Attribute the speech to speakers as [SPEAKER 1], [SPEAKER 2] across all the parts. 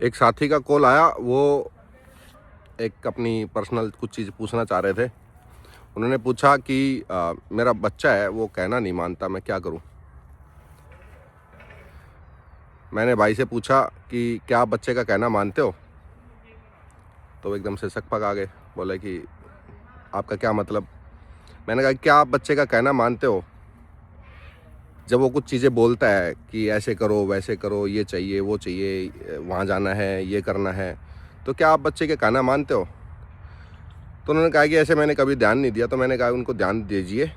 [SPEAKER 1] एक साथी का कॉल आया, वो एक अपनी पर्सनल कुछ चीज़ पूछना चाह रहे थे। उन्होंने पूछा कि मेरा बच्चा है, वो कहना नहीं मानता, मैं क्या करूं। मैंने भाई से पूछा कि क्या आप बच्चे का कहना मानते हो? तो एकदम से सकपक आ गए, बोले कि आपका क्या मतलब? मैंने कहा क्या आप बच्चे का कहना मानते हो? जब वो कुछ चीज़ें बोलता है कि ऐसे करो वैसे करो, ये चाहिए वो चाहिए, वहाँ जाना है, ये करना है, तो क्या आप बच्चे के कहना मानते हो? तो उन्होंने कहा कि ऐसे मैंने कभी ध्यान नहीं दिया। तो मैंने कहा उनको ध्यान दीजिए,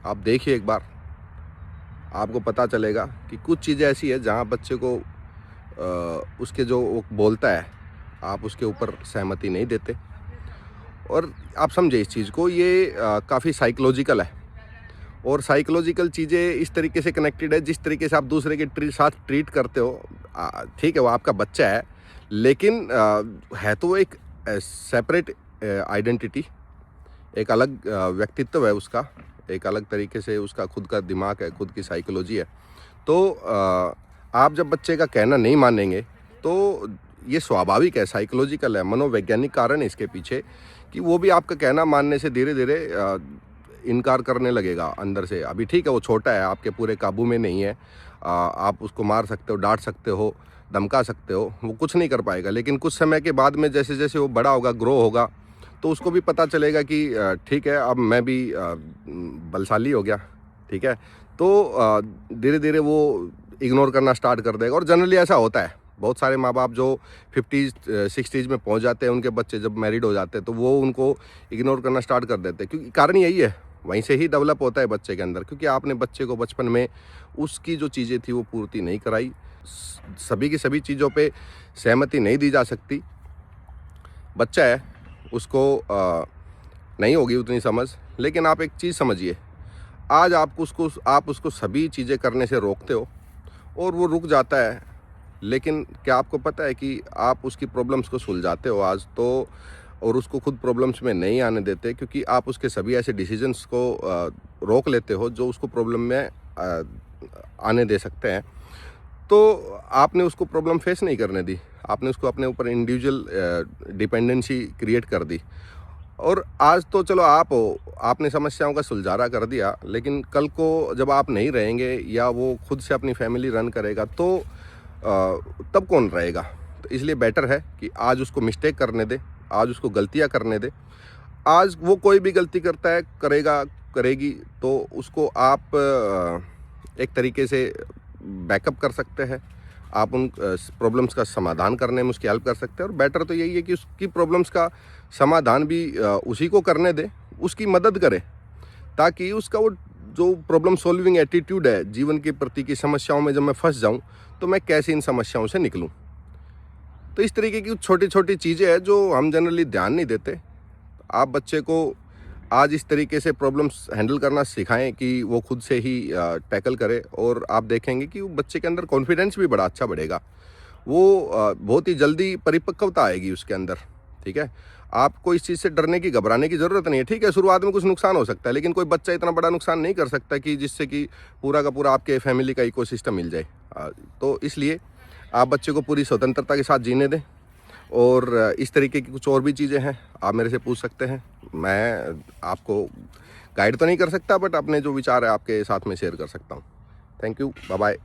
[SPEAKER 1] आप देखिए एक बार, आपको पता चलेगा कि कुछ चीज़ें ऐसी है जहाँ बच्चे को उसके जो वो बोलता है, आप उसके ऊपर सहमति नहीं देते। और आप समझे इस चीज़ को, ये काफ़ी साइकोलॉजिकल है। और साइकोलॉजिकल चीज़ें इस तरीके से कनेक्टेड है, जिस तरीके से आप दूसरे के साथ ट्रीट करते हो। ठीक है, वो आपका बच्चा है, लेकिन है तो वो एक सेपरेट आइडेंटिटी, एक अलग व्यक्तित्व है उसका, एक अलग तरीके से उसका खुद का दिमाग है, खुद की साइकोलॉजी है। तो आप जब बच्चे का कहना नहीं मानेंगे तो ये स्वाभाविक है, साइकोलॉजिकल है, मनोवैज्ञानिक कारण है इसके पीछे कि वो भी आपका कहना मानने से धीरे धीरे इनकार करने लगेगा अंदर से। अभी ठीक है, वो छोटा है, आपके पूरे काबू में नहीं है। आप उसको मार सकते हो, डांट सकते हो, धमका सकते हो, वो कुछ नहीं कर पाएगा। लेकिन कुछ समय के बाद में जैसे जैसे वो बड़ा होगा, ग्रो होगा, तो उसको भी पता चलेगा कि ठीक है, अब मैं भी बलशाली हो गया। ठीक है, तो धीरे धीरे वो इग्नोर करना स्टार्ट कर देगा। और जनरली ऐसा होता है, बहुत सारे माँ बाप जो 50s 60s में पहुंच जाते हैं, उनके बच्चे जब मैरिड हो जाते हैं तो वो उनको इग्नोर करना स्टार्ट कर देते हैं, क्योंकि कारण यही है, वहीं से ही डेवलप होता है बच्चे के अंदर, क्योंकि आपने बच्चे को बचपन में उसकी जो चीज़ें थी वो पूर्ति नहीं कराई। सभी की सभी चीज़ों पे सहमति नहीं दी जा सकती। बच्चा है, उसको नहीं होगी उतनी समझ, लेकिन आप एक चीज़ समझिए, आज आप उसको सभी चीज़ें करने से रोकते हो और वो रुक जाता है, लेकिन क्या आपको पता है कि आप उसकी प्रॉब्लम्स को सुलझाते हो आज तो, और उसको खुद प्रॉब्लम्स में नहीं आने देते, क्योंकि आप उसके सभी ऐसे डिसीजंस को रोक लेते हो जो उसको प्रॉब्लम में आने दे सकते हैं। तो आपने उसको प्रॉब्लम फेस नहीं करने दी, आपने उसको अपने ऊपर इंडिविजुअल डिपेंडेंसी क्रिएट कर दी। और आज तो चलो आप हो, आपने समस्याओं का सुलझारा कर दिया, लेकिन कल को जब आप नहीं रहेंगे या वो खुद से अपनी फैमिली रन करेगा तो तब कौन रहेगा? तो इसलिए बेटर है कि आज उसको मिस्टेक करने दे, आज उसको गलतियां करने दे। आज वो कोई भी गलती करता है, करेगा करेगी, तो उसको आप एक तरीके से बैकअप कर सकते हैं। आप उन प्रॉब्लम्स का समाधान करने में उसकी हेल्प कर सकते हैं। और बेटर तो यही है कि उसकी प्रॉब्लम्स का समाधान भी उसी को करने दे, उसकी मदद करे, ताकि उसका वो जो प्रॉब्लम सॉल्विंग एटीट्यूड है जीवन के प्रति की समस्याओं में, जब मैं फंस जाऊं तो मैं कैसे इन समस्याओं से निकलूं। तो इस तरीके की छोटी छोटी चीज़ें हैं जो हम जनरली ध्यान नहीं देते। आप बच्चे को आज इस तरीके से प्रॉब्लम्स हैंडल करना सिखाएं कि वो खुद से ही टैकल करे, और आप देखेंगे कि वो बच्चे के अंदर कॉन्फिडेंस भी बड़ा अच्छा बढ़ेगा। वो बहुत ही जल्दी परिपक्वता आएगी उसके अंदर। ठीक है, आपको इस चीज़ से डरने की, घबराने की ज़रूरत नहीं है। ठीक है, शुरुआत में कुछ नुकसान हो सकता है, लेकिन कोई बच्चा इतना बड़ा नुकसान नहीं कर सकता कि जिससे कि पूरा का पूरा आपके फैमिली का इकोसिस्टम मिल जाए। तो इसलिए आप बच्चे को पूरी स्वतंत्रता के साथ जीने दें। और इस तरीके की कुछ और भी चीज़ें हैं, आप मेरे से पूछ सकते हैं। मैं आपको गाइड तो नहीं कर सकता, बट अपने जो विचार है आपके साथ में शेयर कर सकता हूँ। Thank you, bye bye.